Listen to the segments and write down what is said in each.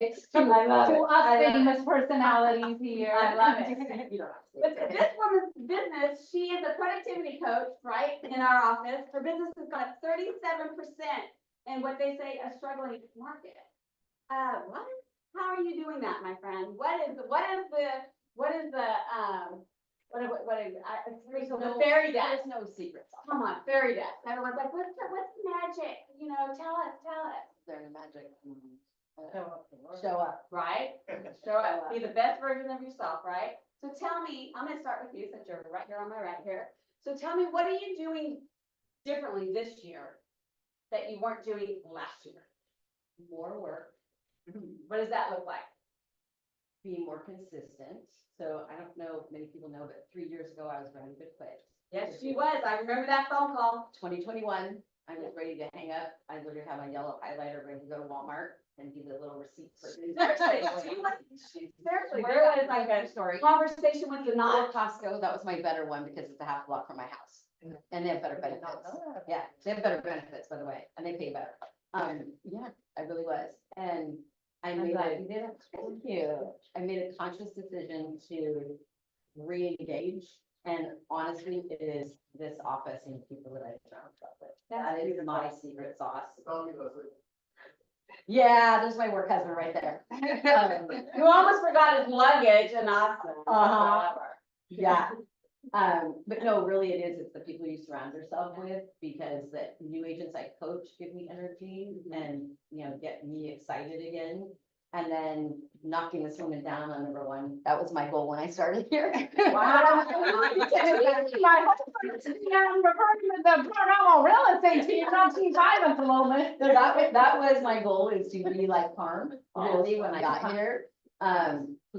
I love To it. us I love famous personalities here. I love it. You don't have to. But this woman's business, she is a productivity coach, right, in our office. Her business has got 37% in what they say a struggling market. What? How are you doing that, my friend? What is the fairy dust? There's no secret sauce. Come on, fairy dust. Everyone's like, what's the magic? You know, tell us. There's magic. Show up. Right? Show up. Be the best version of yourself, right? So tell me, I'm gonna start with you since you're right here on my right here. So tell me, what are you doing differently this year that you weren't doing last year? More work, What does that look like? being more consistent. So I don't know if many people know, but 3 years ago, I was ready to quit. Yes, she was. I remember that phone call. 2021, I was ready to hang up. I literally had my yellow highlighter ready to go to Walmart and give it a little receipt. For Seriously, seriously, Where there was was like my a story? conversation with the Or knot. Costco, that was my better one because it's a half block from my house. And they have better benefits. Yeah, they have better benefits, by the way, and they pay better. Yeah, I really was. And I made glad you did it. Thank you. I made a conscious decision to re-engage. And honestly, it is this office and the people that I surround myself with. That is my secret sauce. Yeah, there's my work husband right there. You almost forgot his luggage and awesome. Uh-huh. Yeah. But no, really it is, it's the people you surround yourself with, because the new agents I coach give me energy and, you know, get me excited again. And then knocking this woman down on number one, that was my goal when I started here. Wow. My whole person, I'm referring to the paranormal real estate team, not team five at the moment. So that was my goal, is to be like Parm, really, when I got here.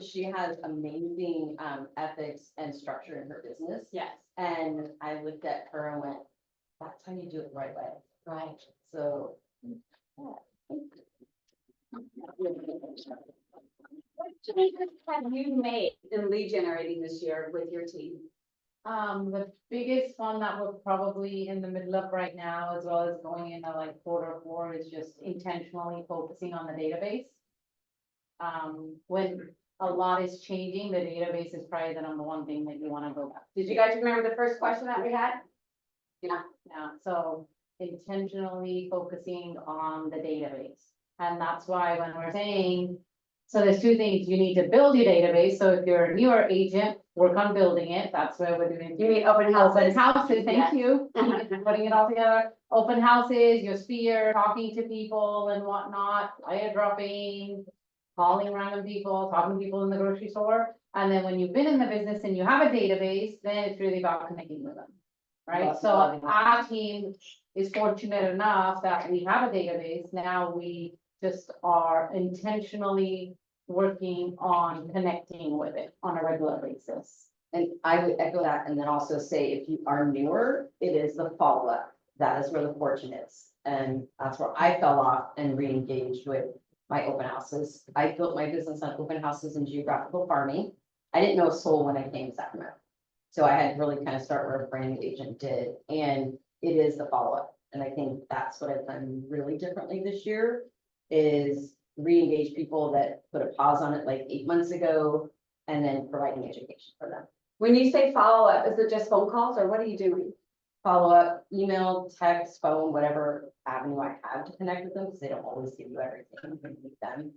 She has amazing, ethics and structure in her business. Yes. And I looked at her and went, that's how you do it the right way. Right. So, yeah. What changes have you made in lead generating this year with your team? The biggest one that we're probably in the middle of right now, as well as going into like quarter 4, is just intentionally focusing on the database. When a lot is changing, the database is probably the number one thing that you want to go back. Did you guys remember the first question that we had? Yeah, so intentionally focusing on the database. And that's why when we're saying, so there's 2 things, you need to build your database. So if you're a newer agent, work on building it. That's where we're doing. You mean open houses? Open houses, thank Yes. you. Putting it all together. Open houses, your sphere, talking to people and whatnot, flyer dropping, calling random people, talking to people in the grocery store. And then when you've been in the business and you have a database, then it's really about connecting with them. Right, so our team is fortunate enough that we have a database. Now we just are intentionally working on connecting with it on a regular basis. And I would echo that, and then also say, if you are newer, it is the follow-up. That is where the fortune is. And that's where I fell off and re-engaged with my open houses. I built my business on open houses and geographical farming. I didn't know a soul when I came to Sacramento. So I had to really kind of start where a brand new agent did, and it is the follow-up. And I think that's what I've done really differently this year, is re-engage people that put a pause on it like 8 months ago, and then providing education for them. When you say follow-up, is it just phone calls or what are you doing? Follow-up, email, text, phone, whatever avenue I have to connect with them, because they don't always give you everything when you meet them.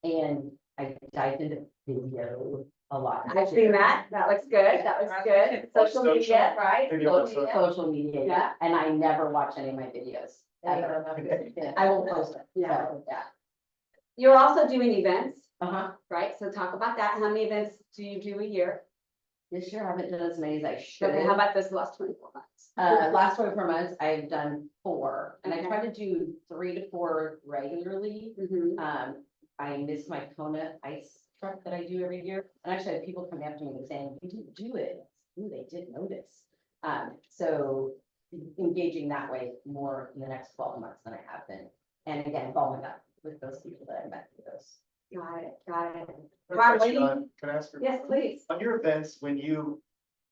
And I dived into video a lot. I've seen that. That looks good. That looks good. Social media, right? Social media, yeah. And I never watch any of my videos. Ever. I will post it. Yeah. So, yeah. You're also doing events, Uh-huh. right? So talk about that. How many events do you do a year? This year I haven't done as many as I should. Okay, how about this last 24 months? Last 24 months, I've done 4, and I try to do 3 to 4 regularly. Mhm. I miss my Kona ice truck that I do every year. And actually I have people come after me and saying, you didn't do it. Ooh, they did notice. So engaging that way more in the next 12 months than I have been. And again, following up with those people that I met through those. Got it, got it. Quick Lady? question, Can I ask you? Yes, please. On your events, when you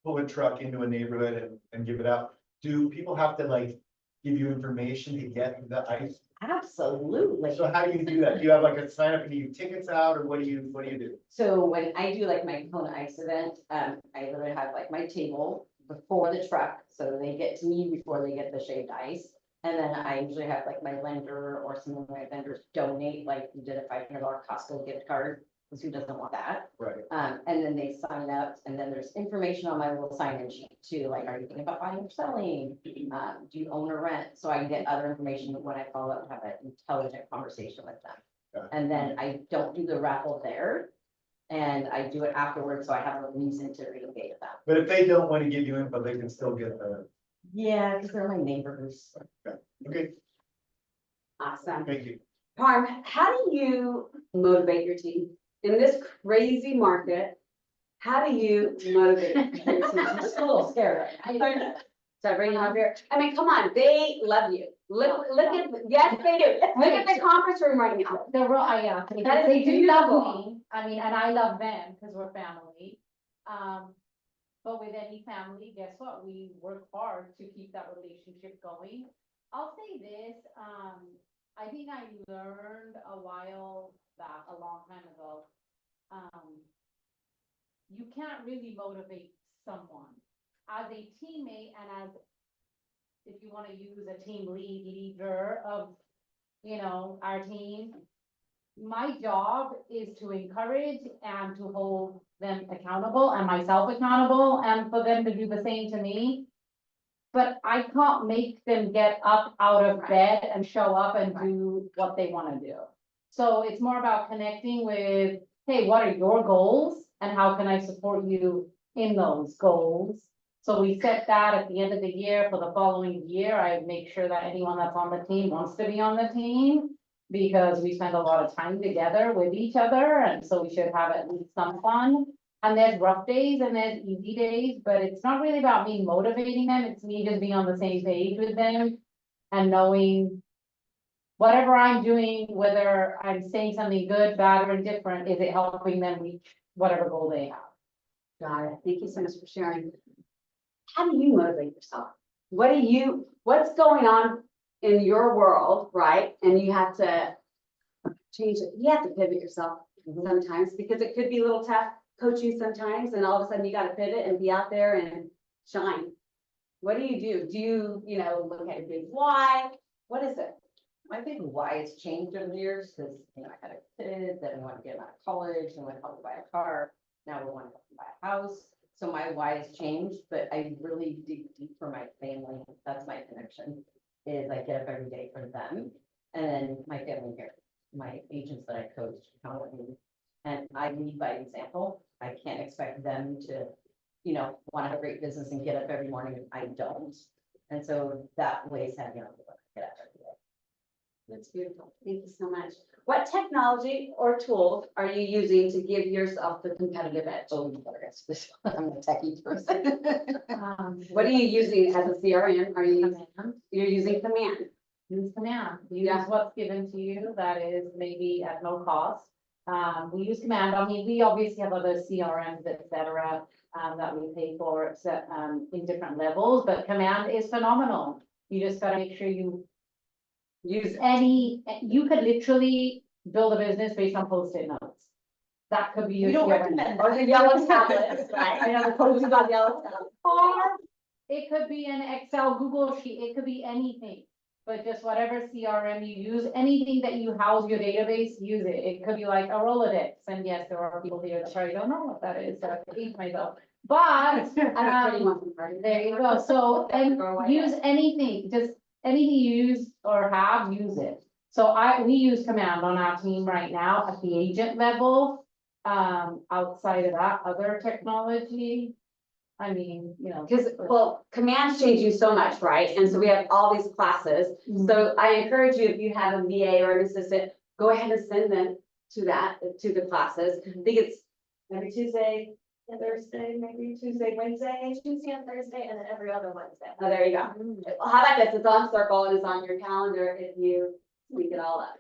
pull a truck into a neighborhood and give it out, do people have to like give you information to get the ice Absolutely. So how do you do that? Do you have like a sign up and you give tickets out, or what do you do? So when I do like my Kona Ice event, I literally have like my table before the truck, so they get to me before they get the shaved ice. And then I usually have like my lender or some of my vendors donate, like we did a $500 Costco gift card, because who doesn't want that? Right. And then they sign up, and then there's information on my little sign-in sheet too, like, are you thinking about buying or selling? Do you own or rent? So I can get other information when I follow up and have an intelligent conversation with them. Got it. And then I don't do the raffle there, and I do it afterwards, so I have a reason to re-engage with them. But if they don't want to give you info, they can still get the, Yeah, because they're my neighbors. okay, Awesome. thank you. Parm, how do you motivate your team in this crazy market? How do you motivate your team? I'm just a little scared. So I bring them up here. I mean, come on, they love you. Look at, yes, they do. Look at the conference room right now. They're real, yeah, That is they do love beautiful. me, I mean, and I love them, because we're family. But with any family, guess what, we work hard to keep that relationship going. I'll say this, I think I learned a while back, a long time ago. You can't really motivate someone as a teammate and as, if you wanna use a team leader of, our team. My job is to encourage and to hold them accountable and myself accountable and for them to do the same to me. But I can't make them get up out of bed and show up and do what they wanna do. So it's more about connecting with, hey, what are your goals and how can I support you in those goals? So we set that at the end of the year for the following year. I make sure that anyone that's on the team wants to be on the team, because we spend a lot of time together with each other, and so we should have at least some fun. And there's rough days and there's easy days, but it's not really about me motivating them, it's me just being on the same page with them and knowing whatever I'm doing, whether I'm saying something good, bad, or indifferent, is it helping them reach whatever goal they have? Got it. Thank you so much for sharing. How do you motivate yourself? What's going on in your world, right? And you have to change it. You have to pivot yourself sometimes, because it could be a little tough coaching sometimes, and all of a sudden you got to pivot and be out there and shine. What do you do? Do you, look at a big why? What is it? I think why it's changed over the years, because, I had a kid, then I wanted to get him out of college, and went help buy a car. Now we want to buy a house. So my why has changed, but I really dig deep for my family. That's my connection, is I get up every day for them. And then my family here, my agents that I coach, count on me. And I lead by example. I can't expect them to, want to have a great business and get up every morning if I don't. And so that weighs heavy on me when I get up every day. That's beautiful. Thank you so much. What technology or tools are you using to give yourself the competitive edge? So you better ask this. I'm a techie person. What are you using as a CRM? Command. You're using Command? Use Command, use Yeah. what's given to you that is maybe at no cost. We use Command, I mean, we obviously have other CRMs, et cetera, that we pay for, except, in different levels, but Command is phenomenal. You just gotta make sure you use you could literally build a business based on Post-it notes. That could be your We don't CRM. recommend Or the yellow tablets, right? I know the Coaches on yellow tablets. Or it could be an Excel, Google sheet, it could be anything. But just whatever CRM you use, anything that you house your database, use it. It could be like a Rolodex. And yes, there are people here that probably don't know what that is, so I can eat myself. But, I'm a pretty muffin party. there you go. So, and Go away. use anything, just anything you use or have, use it. So we use Command on our team right now at the agent level. Outside of that, other technology, I mean, Because, Command's changing so much, right? And so we have all these classes. So I encourage you, if you have a VA or an assistant, go ahead and send them to the classes. I think it's every Tuesday and Thursday, maybe Tuesday, Wednesday. Tuesday and Thursday, and then every other Wednesday. Oh, there you go. Well, how about this? It's on Circle and it's on your calendar if you link it all up.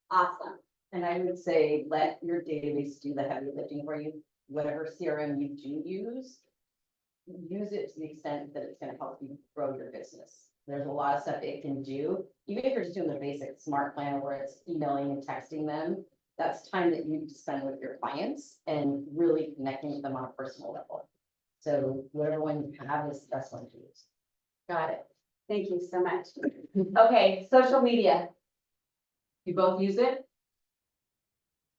Awesome. And I would say, let your database do the heavy lifting for you. Whatever CRM you do use it to the extent that it's gonna help you grow your business. There's a lot of stuff it can do, even if you're just doing the basic smart plan where it's emailing and texting them. That's time that you spend with your clients and really connecting with them on a personal level. So whatever one you have is the best one to use. Got it. Thank you so much. Okay, social media. You both use it?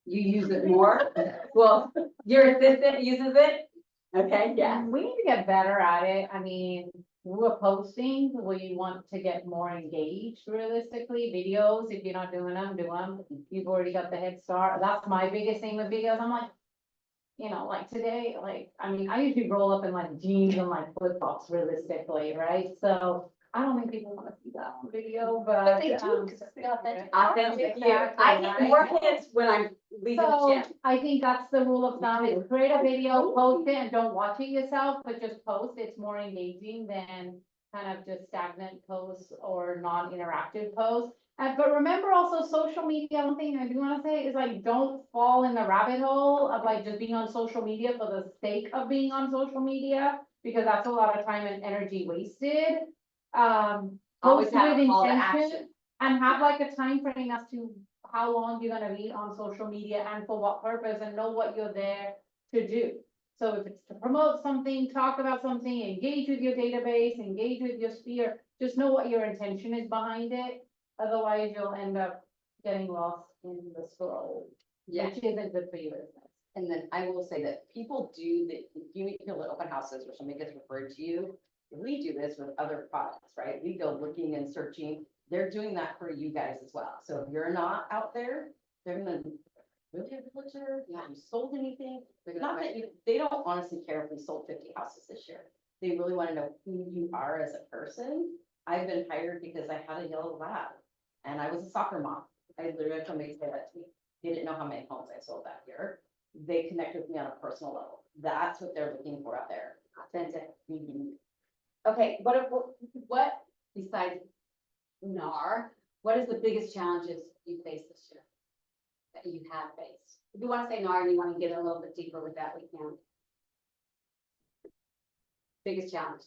You use it more? Well, your assistant uses it? Okay, yeah. We need to get better at it. I mean, we're posting, we want to get more engaged realistically. Videos, if you're not doing them, do them. You've already got the head start. That's my biggest thing with videos. I'm like, you know, like today, like, I mean, I usually roll up in like jeans and like flip flops realistically, right? So I don't think people want to see that on video, but. They do, because it's the authentic. Authentic you. Exactly, I get right? more hits when I'm leaving the So gym. I think that's the rule of thumb, is create a video, post it, and don't watch it yourself, but just post. It's more engaging than kind of just stagnant posts or non-interactive posts. But remember also social media, one thing I do want to say is like, don't fall in the rabbit hole of like just being on social media for the sake of being on social media, because that's a lot of time and energy wasted. Always Post have with a call to intention. action. And have like a time frame as to how long you're gonna be on social media and for what purpose, and know what you're there to do. So if it's to promote something, talk about something, engage with your database, engage with your sphere, just know what your intention is behind it. Otherwise, you'll end up getting lost in the scroll, Yeah. which isn't good for your business. And then I will say that people do that, if you feel at open houses or somebody gets referred to you, we do this with other products, right? We go looking and searching. They're doing that for you guys as well. So if you're not out there, they're gonna really have a realtor, have you sold anything? Not that you, they don't honestly care if we sold 50 houses this year. They really want to know who you are as a person. I've been hired because I had a yellow lab and I was a soccer mom. I literally had somebody say that to me. They didn't know how many homes I sold that year. They connect with me on a personal level. That's what they're looking for out there. Authentic. Mhm. Okay, what besides NAR, what is the biggest challenges you faced this year? That you have faced? If you want to say NAR and you want to get a little bit deeper with that, we can. Biggest challenge,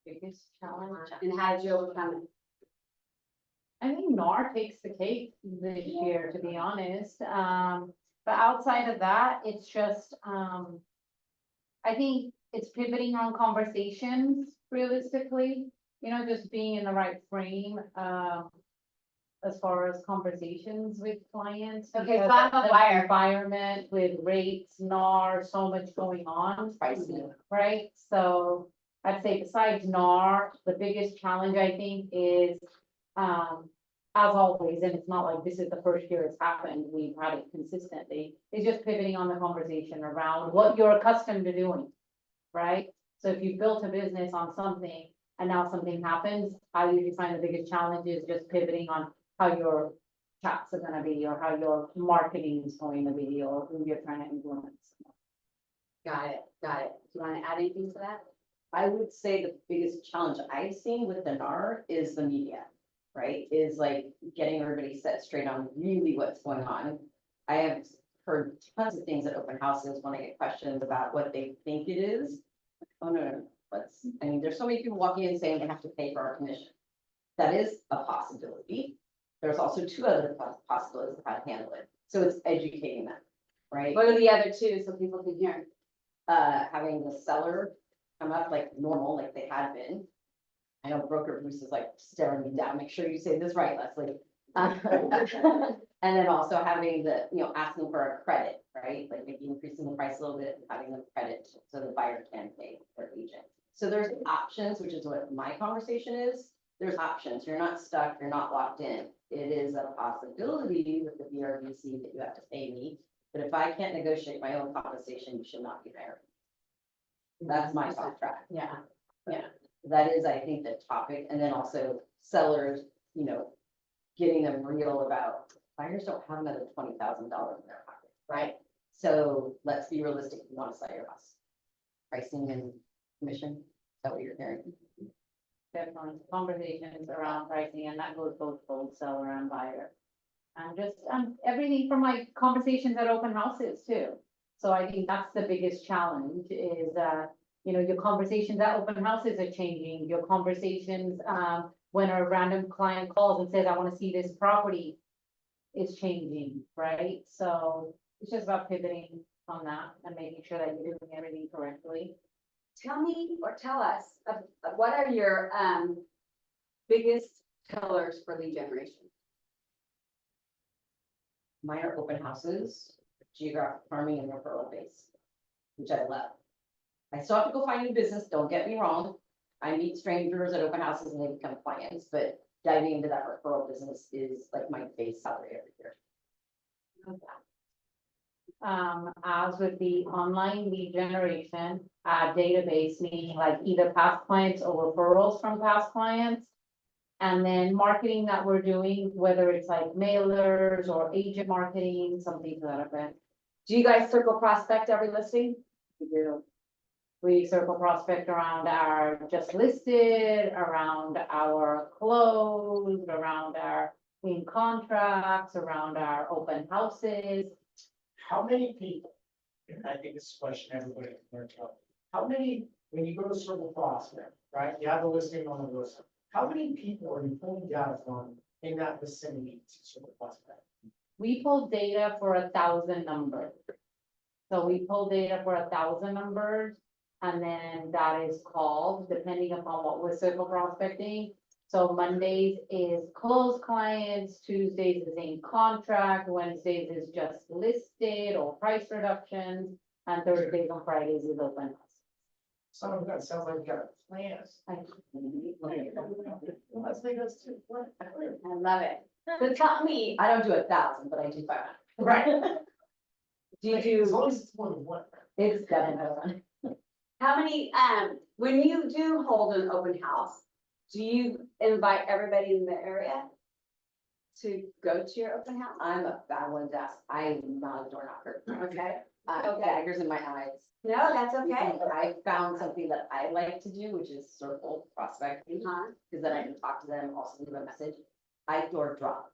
Biggest challenge. and how did you overcome it? I think NAR takes the cake this year, to be honest. But outside of that, it's just, I think it's pivoting on conversations realistically, you know, just being in the right frame, as far as conversations with clients. Okay, because so I'm a the buyer. Environment with rates, NAR, so much going on. Pricing. Right, so I'd say besides NAR, the biggest challenge I think is, as always, and it's not like this is the first year it's happened, we've had it consistently, is just pivoting on the conversation around what you're accustomed to doing, right? So if you've built a business on something and now something happens, I usually find the biggest challenge is just pivoting on how your chats are gonna be, or how your marketing is going to be, or who you're trying to influence. Got it, got it. Do you want to add anything to that? I would say the biggest challenge I've seen with the NAR is the media, right? Is like getting everybody set straight on really what's going on. I have heard tons of things at open houses when I get questions about what they think it is. Oh, no, I mean, there's so many people walking in saying they have to pay for our commission. That is a possibility. There's also two other possibilities of how to handle it. So it's educating them, right? What are the other two so people can hear? Having the seller come up like normal, like they had been. I know broker Bruce is like staring me down, make sure you say this right, Leslie. And then also having the, asking for a credit, right? Like maybe increasing the price a little bit, and having the credit so the buyer can pay their agent. So there's options, which is what my conversation is. There's options. You're not stuck, you're not locked in. It is a possibility with the BRBC that you have to pay me. But if I can't negotiate my own compensation, you should not be there. That's my talk track. Yeah. That is, I think, the topic. And then also sellers, getting them real about buyers don't have another $20,000 in their pocket, right? So let's be realistic. You want to sell your house. Pricing and commission, is that what you're hearing? Definitely conversations around pricing, and that goes both seller and buyer. And just, everything from like conversations at open houses too. So I think that's the biggest challenge is, your conversations at open houses are changing, your conversations, when a random client calls and says, I wanna see this property, is changing, right? So it's just about pivoting on that and making sure that you're doing everything correctly. Tell me or tell us, what are your, biggest pillars for lead generation? Mine are open houses, geographic farming and referral base, which I love. I still have to go find new business, don't get me wrong. I meet strangers at open houses and they become clients, but diving into that referral business is like my base salary every year. As with the online lead generation, database, meaning like either past clients or referrals from past clients. And then marketing that we're doing, whether it's like mailers or agent marketing, something to that effect. Do you guys circle prospect every listing? We do. We circle prospect around our just listed, around our closed, around our in contracts, around our open houses. How many people, and I think this is a question everybody can learn about, how many, when you go to Circle Prospect, right, you have a listing on the list, how many people are you pulling data from in that vicinity to Circle Prospect? We pull data for 1,000 numbers. So we pull data for 1,000 numbers, and then that is called, depending upon what we're circle prospecting. So Mondays is closed clients, Tuesdays is in contract, Wednesdays is just listed or price reductions, and Thursdays and Fridays is open house. Some of that sounds like you got plans. Las Vegas too. What? I love it. So tell me, I don't do 1,000, but I do 500. Right. do you As do, long as it's more than one. It's definitely. how many, when you do hold an open house, do you invite everybody in the area to go to your open house? I'm a bad one to ask. I'm not a door knocker. Okay, Okay. Daggers in my eyes. no, that's okay. I found something that I like to do, which is circle prospecting, Uh-huh. because then I can talk to them, also leave a message. I door drop.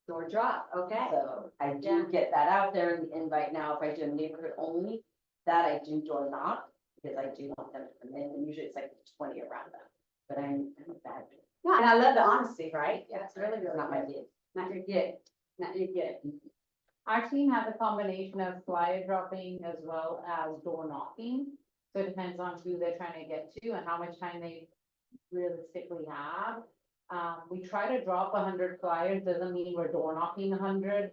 Door drop, okay. So I do Yeah. get that out there in the invite now. If I do a neighborhood only, that I do door knock, because I do want them to come in, and usually it's like 20 around them. But I'm a bad, Yeah, and I love the honesty, right? Yeah, it's really, it's really not my good. gig. Not your gig, not your gig. Our team has a combination of flyer dropping as well as door knocking. So it depends on who they're trying to get to and how much time they realistically have. We try to drop 100 flyers, doesn't mean we're door knocking 100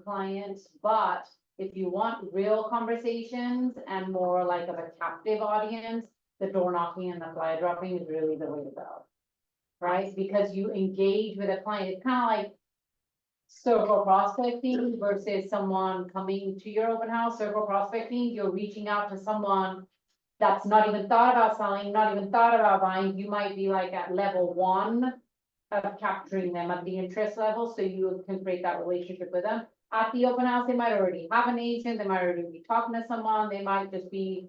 clients, but if you want real conversations and more like of a captive audience, the door knocking and the flyer dropping is really the way to go. Right? Because you engage with a client, it's kind of like circle prospecting versus someone coming to your open house. Circle prospecting, you're reaching out to someone that's not even thought about selling, not even thought about buying. You might be like at level 1 of capturing them at the interest level, so you can create that relationship with them. At the open house, they might already have an agent, they might already be talking to someone, they might just be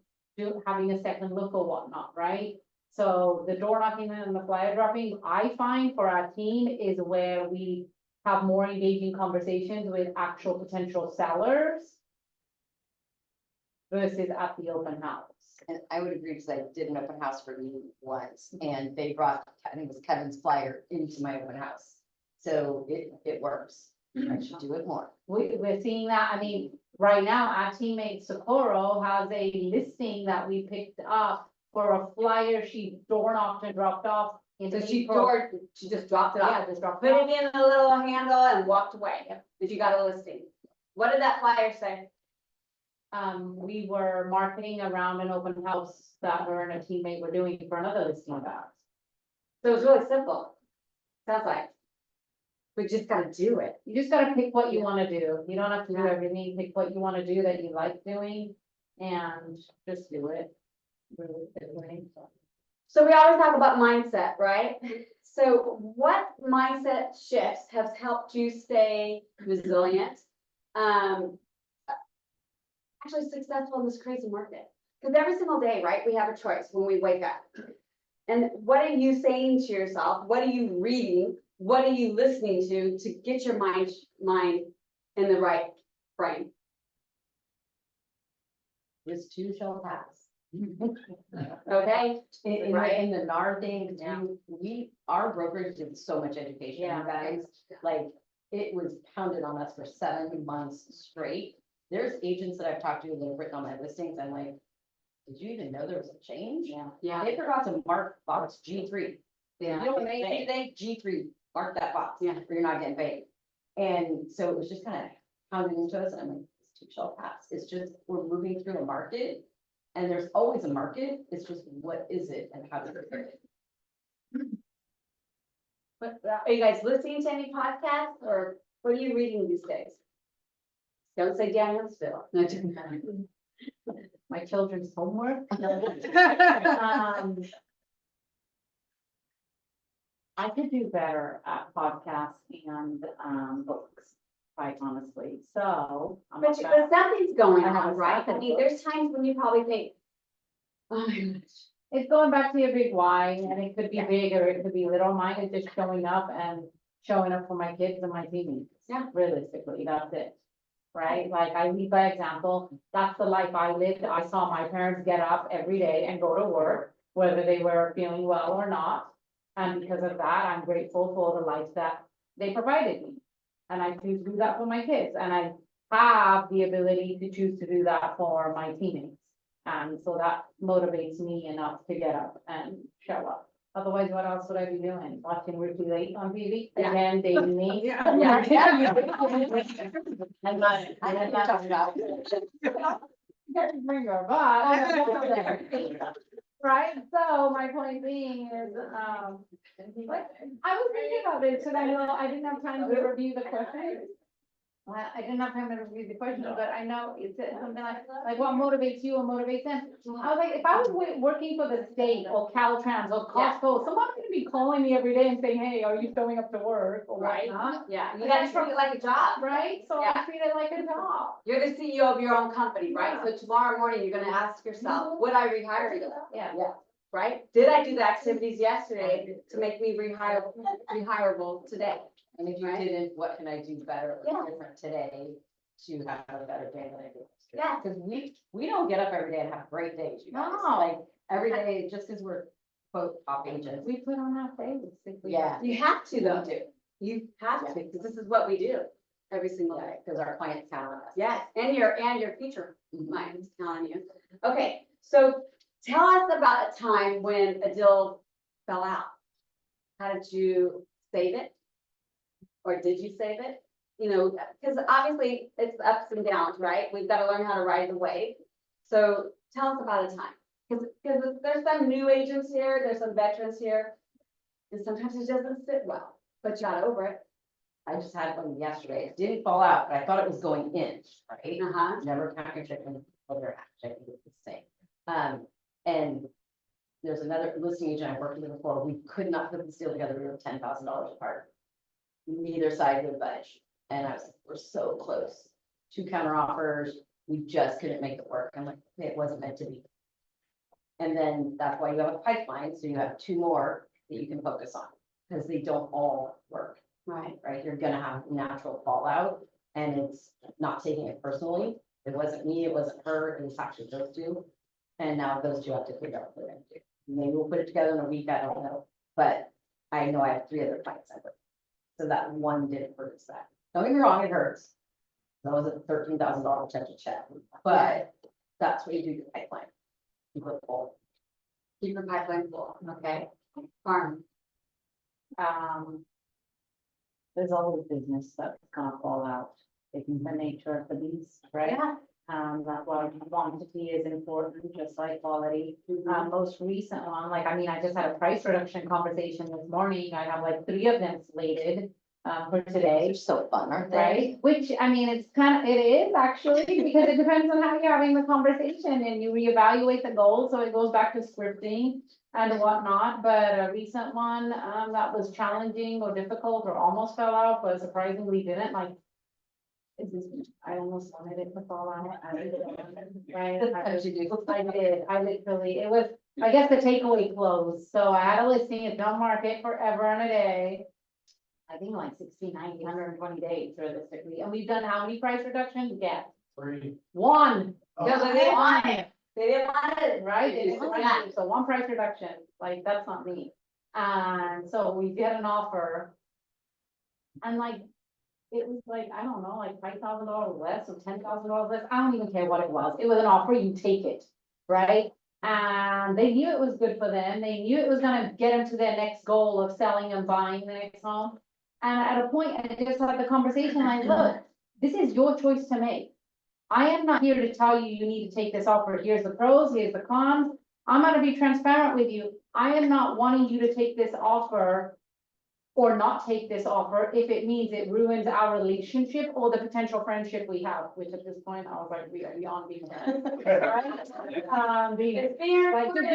having a second look or whatnot, right? So the door knocking and the flyer dropping, I find for our team is where we have more engaging conversations with actual potential sellers versus at the open house. And I would agree, because I did an open house for you once, and they brought, I think it was Kevin's flyer into my open house. So it works. I should do it more. We're seeing that, I mean, right now, our teammate Socorro has a listing that we picked up for a flyer she door knocked and dropped off. In So she April. she just dropped it off. Yeah, just dropped Put it off. it in a little handle and walked away. If you got a listing. What did that flyer say? We were marketing around an open house that her and a teammate were doing for another listing of ours. So it was really simple. Sounds like. We just gotta do it. You just gotta pick what you wanna do. You don't have to do Yeah. everything. Pick what you wanna do that you like doing and just do it. Really, really. So we always talk about mindset, right? So what mindset shifts have helped you stay resilient? Actually successful in this crazy market? Because every single day, right, we have a choice when we wake up. And what are you saying to yourself? What are you reading? What are you listening to get your mind in the right frame? This too shall pass. Okay, In the NAR thing, our brokerage did so much education, you guys, like, it was pounded on us for 7 months straight. There's agents that I've talked to that have written on my listings, I'm like, did you even know there was a change? yeah, They forgot to mark box G3. yeah. You know what I mean, today, G3, mark that box. Yeah. Or you're not getting paid. And so it was just kind of pounded into us, and I'm like, this too shall pass. It's just, we're moving through a market, and there's always a market, it's just, what is it and how to prepare it? But, are you guys listening to any podcasts or what are you reading these days? Don't say Danielsville. No, My children's homework. I could do better at podcasts and, books, quite honestly, so. But something's going I have on, a right? I cycle. mean, there's times when you probably think, oh my gosh. It's going back to your big why, and it could be big or it could be little. Mine is just showing up for my kids and my teammates. Yeah. Realistically, that's it. Right? Like I lead by example. That's the life I lived. I saw my parents get up every day and go to work, whether they were feeling well or not. And because of that, I'm grateful for the life that they provided me. And I choose to do that for my kids, and I have the ability to choose to do that for my teammates. And so that motivates me enough to get up and show up. Otherwise, what else would I be doing? Watching Ricky Lake on TV? Yeah. Again, dating me? Yeah. I'm not, I know what you're talking about. bring her, but. Right, so my point being is, like, I was thinking about it, so I didn't have time to review the questions. I didn't have time to review the questions, but I know it's something like what motivates you and motivates them. I was like, if I was working for the state or Caltrans or Costco, someone's gonna be calling me every day and saying, hey, are you showing up to work or Right. whatnot? Yeah, you gotta treat it like a job. Right, so I treat it like a job. You're the CEO of your own company, right? So tomorrow morning, you're gonna ask yourself, would I rehire you? Yeah. Right? Did I do the activities yesterday to make me rehireable today? And if you Right. didn't, what can I do better Yeah. or different today to have a better day than I did yesterday? Yeah. Because we don't get up every day and have great days, you guys. No. Like, every day, just because we're quote top agents. We put on that face. Yeah. You have to though, you have to, because this is what we do every single day. Because our clients count on us. Yes, and your future clients count on you. Okay, so tell us about a time when a deal fell out. How did you save it? Or did you save it? You know, because obviously it's ups and downs, right? We've got to learn how to ride the wave. So tell us about a time, because there's some new agents here, there's some veterans here. And sometimes it doesn't sit well, but you got over it. I just had one yesterday. It didn't fall out, but I thought it was going in, right? Uh-huh. Never count your chickens till they're hatched. I think it's the same. And there's another listing agent I worked with before. We could not put this deal together. We were $10,000 apart. Neither side would budge. And I was like, we're so close. 2 counter offers. We just couldn't make it work. I'm like, okay, it wasn't meant to be. And then that's why you have a pipeline. So you have 2 more that you can focus on, because they don't all work. Right. Right? You're gonna have natural fallout, and it's not taking it personally. It wasn't me, it wasn't her, it was actually those 2. And now those 2 have to figure out what they're gonna do. Maybe we'll put it together in a week, I don't know, but I know I have 3 other clients I work. So that one didn't hurt us that. Don't get me wrong, it hurts. That was a $13,000 potential check, but that's what you do to your pipeline. Keep it full. Keep your pipeline full, okay? Parm. There's always business that's gonna fall out. It's the nature of the beast, right? Yeah. That's why quantity is important, just like quality. Most recent one, like, I mean, I just had a price reduction conversation this morning. I have like 3 of them slated, for today. They're so fun, aren't they? Right, which, I mean, it is actually, because it depends on how you're having the conversation and you reevaluate the goals, so it goes back to scripting and whatnot, but a recent one, that was challenging or difficult or almost fell out, but surprisingly didn't, like. I almost wanted it to fall out. Right, I literally, it was, I guess the takeaway closed, so I had a listing, it's on market forever and a day. I think like 60, 90, 120 days realistically. And we've done how many price reductions? Yeah. 3. 1. Oh. No, but they want One. it. They didn't want it. right? They didn't like it. So one price reduction, like, that's not me. And so we get an offer. And like, it was like, I don't know, like $5,000 less or $10,000 less. I don't even care what it was. It was an offer, you take it, right? And they knew it was good for them. They knew it was gonna get them to their next goal of selling and buying the next home. And at a point, I just had the conversation like, look, this is your choice to make. I am not here to tell you, you need to take this offer. Here's the pros, here's the cons. I'm gonna be transparent with you. I am not wanting you to take this offer or not take this offer if it means it ruins our relationship or the potential friendship we have, which at this point, I was like, we are beyond being friends. Right? Being, It's fair. like, just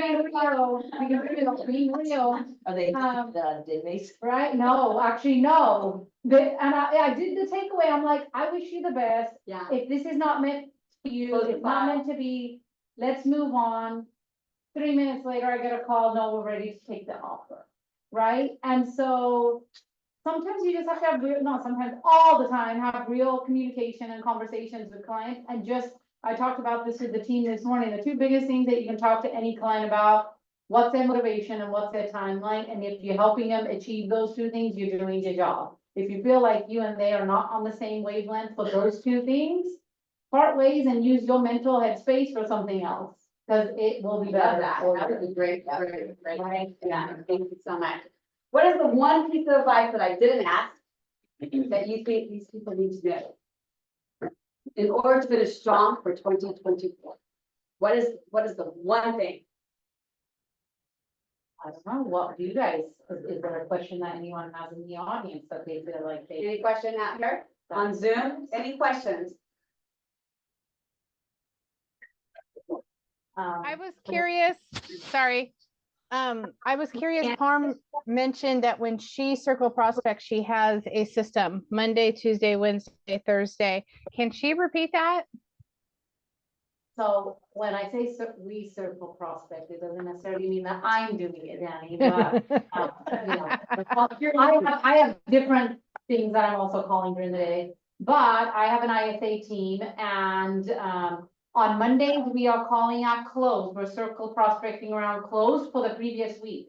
being real, Are they, Um, did they? right? No, actually, no. And I did the takeaway. I'm like, I wish you the best. Yeah. If this is not meant for you, Close the it's not file. meant to be, let's move on. 3 minutes later, I get a call, no, we're ready to take the offer, right? And so sometimes you just have to have real, no, sometimes all the time, have real communication and conversations with clients and just, I talked about this with the team this morning, the two biggest things that you can talk to any client about, what's their motivation and what's their timeline, and if you're helping them achieve those two things, you're doing your job. If you feel like you and they are not on the same wavelength for those two things, part ways and use your mental headspace for something else, because it will be Love better. that. for That you. was a great, right? Yeah, thank you so much. What is the one piece of advice that I didn't ask that you think these people need to know in order to finish strong for 2024? What is the one thing? I don't know, what do you guys, is there a question that anyone has in the audience that they feel like they? Any question out here on Zoom? Any questions? I was curious, sorry. I was curious, Parm mentioned that when she circle prospects, she has a system, Monday, Tuesday, Wednesday, Thursday. Can she repeat that? So when I say we circle prospect, it doesn't necessarily mean that I'm doing it, Danny, but, you know, I have different things that I'm also calling during the day. But I have an ISA team and, on Mondays, we are calling at close. We're circle prospecting around close for the previous week.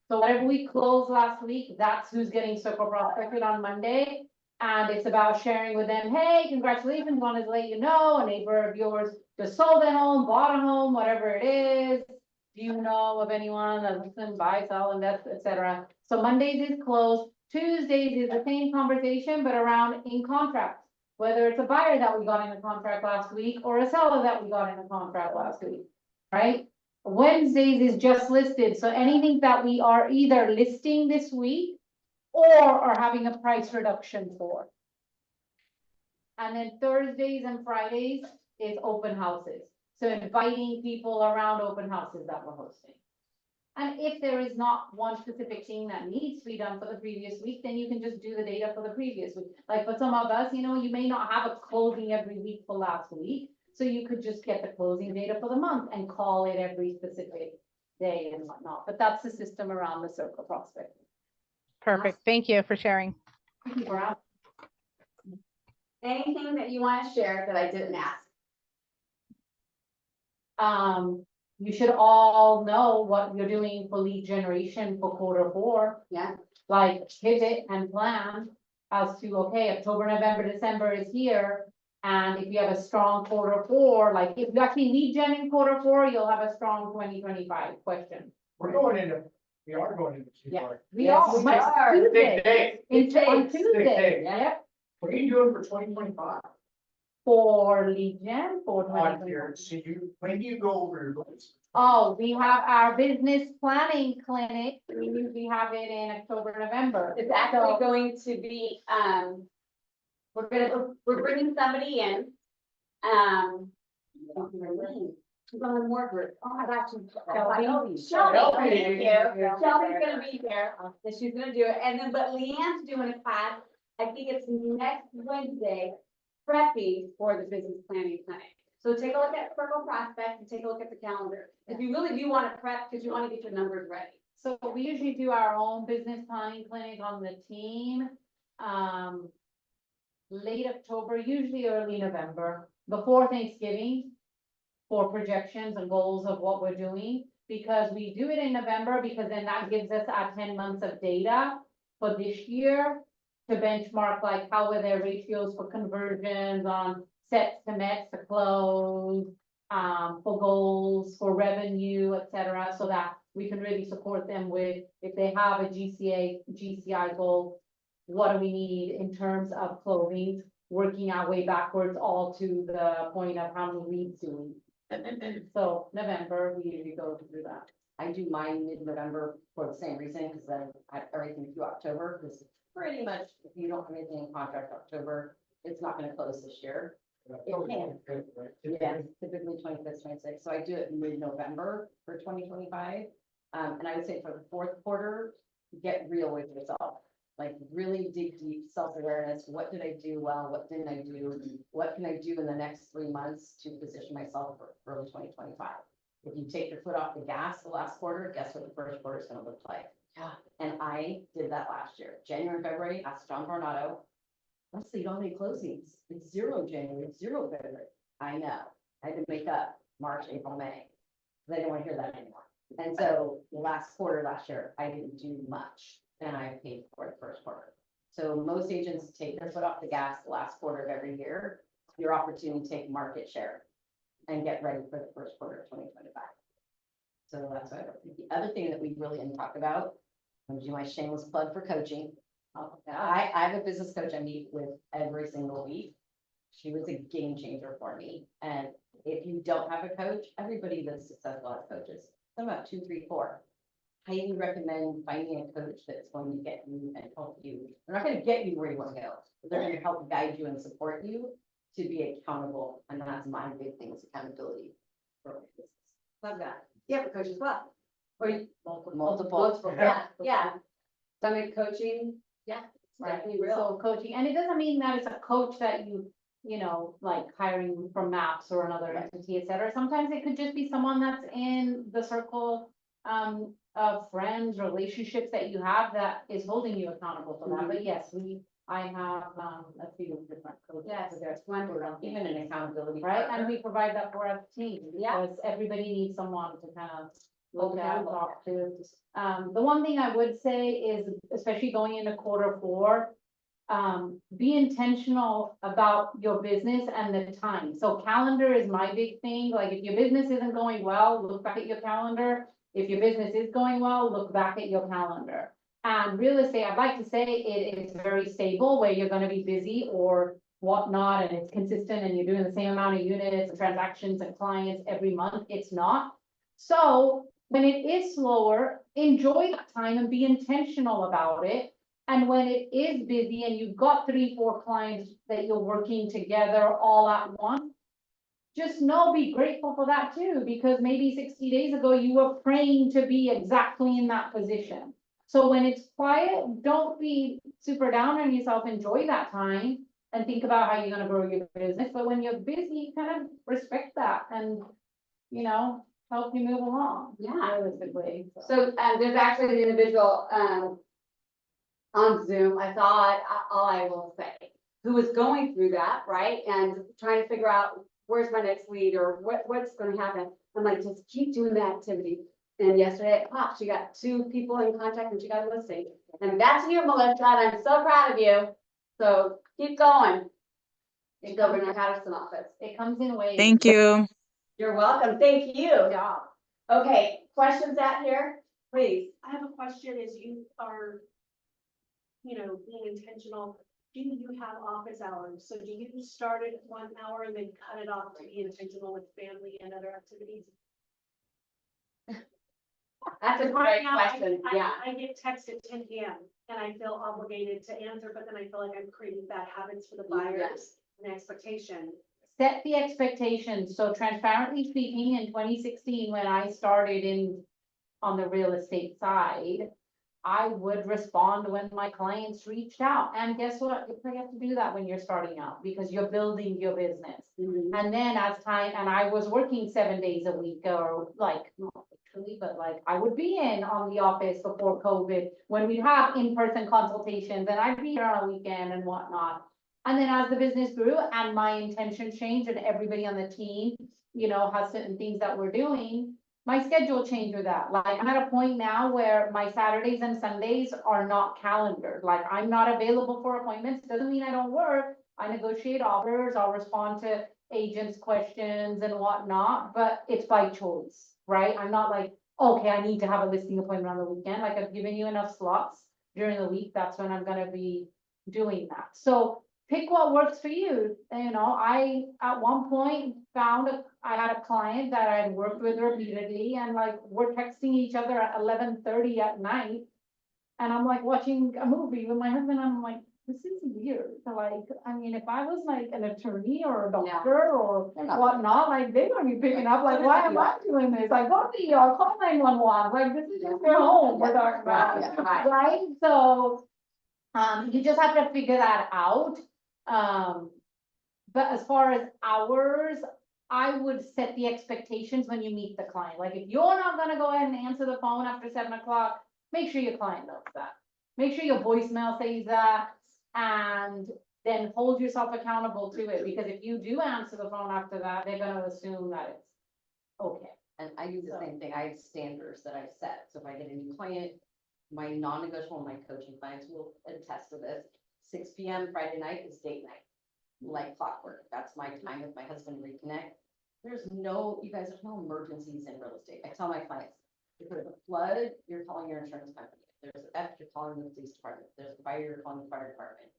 So whatever we closed last week, that's who's getting circle prospected on Monday. And it's about sharing with them, hey, congratulations, wanted to let you know, a neighbor of yours just sold a home, bought a home, whatever it is. Do you know of anyone that listens, buy, sell, invest, etc.? So Mondays is closed. Tuesdays is the same conversation, but around in contract. Whether it's a buyer that we got in a contract last week or a seller that we got in a contract last week, right? Wednesdays is just listed, so anything that we are either listing this week or are having a price reduction for. And then Thursdays and Fridays is open houses, so inviting people around open houses that we're hosting. And if there is not one specific thing that needs to be done for the previous week, then you can just do the data for the previous week. Like for some of us, you know, you may not have a closing every week for last week. So you could just get the closing data for the month and call it every specific day and whatnot. But that's the system around the circle prospect. Perfect. Thank you for sharing. Anything that you want to share that I didn't ask? You should all know what you're doing for lead generation for Q4. Yeah. Like pivot and plan as to, okay, October, November, December is here. And if you have a strong Q4, like if you actually lead gen in Q4, you'll have a strong 2025 question. We are going into Yeah. Q4. We Yes, are, we Monday, are. Tuesday, Big day. on Big Tuesday, day. yep, What are you doing for 2025? for lead gen, for On your, 2025. so you, when do you go over your goals? Oh, we have our business planning clinic, we usually have it in October, November. It's actually So- going to be, we're bringing somebody in. She's on the more group. Oh, I got you. Shelby. Shelby, thank you. Shelby's gonna be here, and she's gonna do it, and then, but Leanne's doing a class, I think it's next Wednesday, prepping for the business planning clinic. So take a look at Circle Prospect and take a look at the calendar. If you really do want to prep, because you want to get your numbers ready. So we usually do our own business planning clinic on the team. Late October, usually early November, before Thanksgiving. for projections and goals of what we're doing. Because we do it in November, because then that gives us our 10 months of data for this year to benchmark, like how were their ratios for conversions on sets to mets to close, for goals, for revenue, et cetera, so that we can really support them with, if they have a GCI goal, what do we need in terms of closings, working our way backwards all to the point of how many leads do we. So November, we usually go through that. I do mine mid-November for the same reason, because then I have everything through October, because pretty much if you don't have anything in contract October, it's not gonna close this year. It can. Yeah, typically 25th, 26th, so I do it mid-November for 2025. And I would say for the fourth quarter, get real with yourself. Like really dig deep self-awareness. What did I do well? What didn't I do? What can I do in the next 3 months to position myself for early 2025? If you take your foot off the gas the last quarter, guess what the first quarter is gonna look like? Yeah. And I did that last year. January, February, asked John Barnato. Leslie, you don't have any closings. It's 0 January, it's 0 February. I know. I had to make up March, April, May. They didn't want to hear that anymore. And so the last quarter last year, I didn't do much. And I paid for it first quarter. So most agents take their foot off the gas the last quarter of every year. Your opportunity to take market share and get ready for the first quarter of 2025. So that's what I think. The other thing that we really didn't talk about, I'm gonna do my shameless plug for coaching. I have a business coach I meet with every single week. She was a game changer for me. And if you don't have a coach, everybody that's successful has coaches. Some about 2, 3, 4. Highly recommend finding a coach that's going to get you and help you. They're not going to get you where you want to go, but they're going to help guide you and support you to be accountable. And that's my big thing is accountability for my business. Love that. You have a coach as well. Or you- Multiple. yeah. Summit coaching, yeah, it's Right, definitely real. so coaching, and it doesn't mean that it's a coach that you know, like hiring from Maps or another entity, et cetera. Sometimes it could just be someone that's in the circle, of friends, relationships that you have that is holding you accountable for that. But yes, I have, a few different coaches. Yes, So there's it's wonderful. Even an accountability. right, partner. and we provide that for our team, Yeah. because everybody needs someone to kind of Hold look at, accountable. talk to. The one thing I would say is, especially going into quarter 4, be intentional about your business and the time. So calendar is my big thing, like if your business isn't going well, look back at your calendar. If your business is going well, look back at your calendar. And real estate, I'd like to say it is very stable, where you're gonna be busy or whatnot, and it's consistent, and you're doing the same amount of units and transactions and clients every month. It's not. So when it is slower, enjoy that time and be intentional about it. And when it is busy and you've got 3, 4 clients that you're working together all at once, just know, be grateful for that too, because maybe 60 days ago you were praying to be exactly in that position. So when it's quiet, don't be super down on yourself, enjoy that time and think about how you're gonna grow your business. But when you're busy, kind of respect that and, you know, help you move along. Yeah. Realistically. So, there's actually an individual, on Zoom, I thought, all I will say, who was going through that, right? And trying to figure out, where's my next lead, or what's gonna happen? I'm like, just keep doing the activity. And yesterday it popped, she got 2 people in contact and she got a listing. And that's you, Melissa, and I'm so proud of you. So keep going. It's over in our Patterson office. It comes in waves. Thank you. You're welcome. Thank you. Good job. Okay, questions out here, please. I have a question, as you are, being intentional, do you have office hours? So do you start at 1 hour and then cut it off to be intentional with family and other activities? That's a Right great now, question, yeah. I get text at 10 PM and I feel obligated to answer, but then I feel like I'm creating bad habits for the buyers and expectation. Set the expectations. So transparently speaking, in 2016, when I started on the real estate side, I would respond when my clients reached out. And guess what? You have to do that when you're starting out, because you're building your business. And then as time, and I was working 7 days a week, or like, not literally, but like I would be on the office before COVID, when we'd have in-person consultations, and I'd be here on a weekend and whatnot. And then as the business grew and my intention changed and everybody on the team, you know, has certain things that we're doing, my schedule changed with that. Like, I'm at a point now where my Saturdays and Sundays are not calendared. Like, I'm not available for appointments. Doesn't mean I don't work. I negotiate offers, I'll respond to agents' questions and whatnot, but it's by choice, right? I'm not like, okay, I need to have a listing appointment on the weekend. Like, I've given you enough slots during the week. That's when I'm gonna be doing that. So pick what works for you. You know, I, at one point, I had a client that I'd worked with repeatedly, and like, we're texting each other at 11:30 at night. And I'm like watching a movie with my husband, and I'm like, this is weird. So like, I mean, if I was like an attorney or a doctor or They're not- whatnot, like, they're gonna be picking up, like, why am I doing this? Like, go to the ER, call 911, like, this is just their home we're talking about, Yeah. right? So, you just have to figure that out. But as far as hours, I would set the expectations when you meet the client. Like, if you're not gonna go ahead and answer the phone after 7 o'clock, make sure your client knows that. Make sure your voicemail says that, and then hold yourself accountable to it, because if you do answer the phone after that, they're gonna assume that it's okay. And I do the same thing. I have standards that I set. So if I get a new client, my non-negotiable, my coaching clients will attest to this. 6 p.m. Friday night is date night, like clockwork. That's my time with my husband to reconnect. You guys, there's no emergencies in real estate. I tell my clients, if there's a flood, you're calling your insurance company. If there's a theft, you're calling the police department. If there's a fire, you're calling the fire department.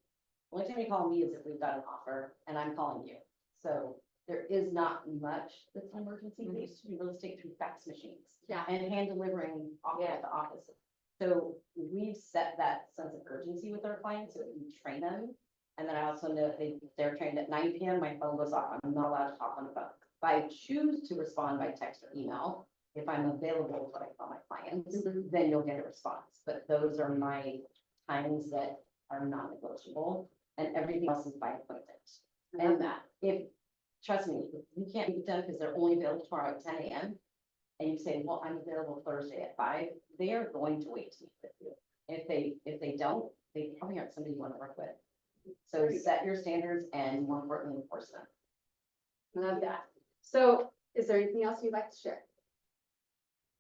The only time you call me is if we've got an offer and I'm calling you. So there is not much that's an emergency. They used to do real estate through fax machines. Yeah. And hand delivering office to office. So we've set that sense of urgency with our clients, so we train them. And then I also know if they're trained at 9 p.m., my phone goes off. I'm not allowed to talk on the phone. If I choose to respond by text or email, if I'm available, what I call my clients, then you'll get a response. But those are my times that are non-negotiable, and everything else is by appointment. And that, trust me, if you can't meet them because they're only available tomorrow at 10 a.m. and you say, well, I'm available Thursday at 5, they are going to wait to meet with you. If they don't, they probably aren't somebody you want to work with. So set your standards and more importantly, enforce them. Love that. So is there anything else you'd like to share?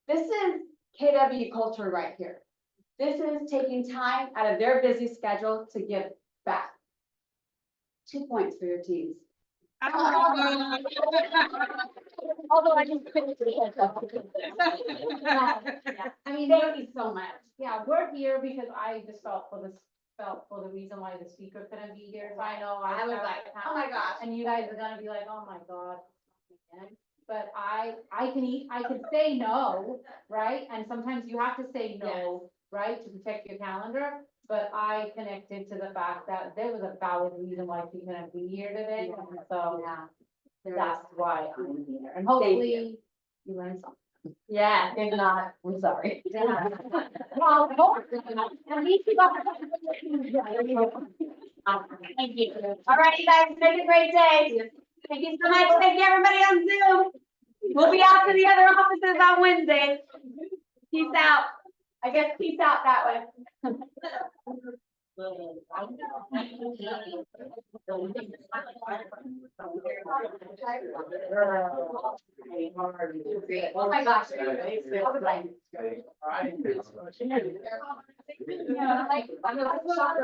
This is KW culture right here. This is taking time out of their busy schedule to give back. 2 points for your teams. Although I just couldn't. I mean, Thank you so much. yeah, we're here because I just felt for the reason why the speaker couldn't be here. So I know I was felt like, the oh my town, gosh. and you guys are gonna be like, oh my God. again. But I can say no, right? And sometimes you have to say no, right, to protect your calendar. But I connected to the fact that there was a valid reason why she couldn't be here today, and so that's why I'm here. And hopefully you learned something. Yeah. If not, we're sorry. Well, hopefully, at least you got. Thank you. All right, you guys, make a great day. Thank you so much. Thank you, everybody on Zoom. We'll be out to the other offices on Wednesday. Peace out. I guess peace out that way. Oh my gosh. I was like. Yeah, like, I'm shocked.